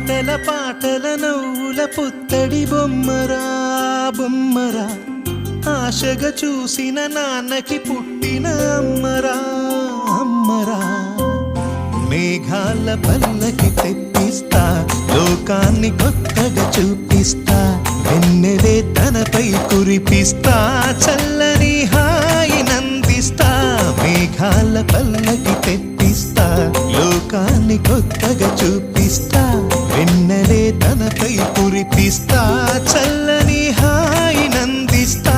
ఆటల పాటల నవ్వుల పుత్తడి బొమ్మరా బొమ్మరా, ఆశగా చూసిన నాన్నకి పుట్టిన అమ్మరా అమ్మరా. మేఘాల పల్లకి తెప్పిస్తా, లోకాన్ని కొత్తగా చూపిస్తా, వెన్నెలే తనపై కురిపిస్తా, చల్లని హాయి నందిస్తా. మేఘాల పల్లకి తెప్పిస్తా, లోకాన్ని కొత్తగా చూపిస్తా, వెన్నెలే తనపై కురిపిస్తా, చల్లని హాయి నందిస్తా.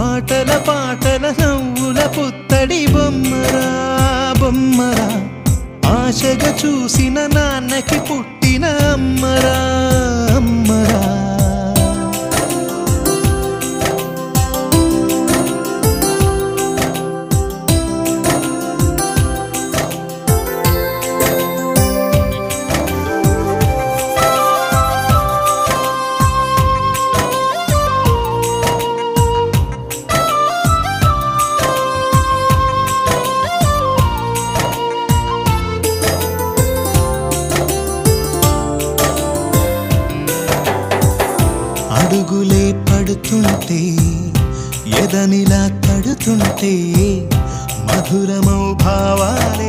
ఆటల పాటల నవ్వుల పుత్తడి బొమ్మరా బొమ్మరా, ఆశగా చూసిన నాన్నకి పుట్టిన అమ్మరా అమ్మరా. అడుగులే పడుతుంటే, ఎదనిలా తడుతుంటే, మధురమౌ భావాలే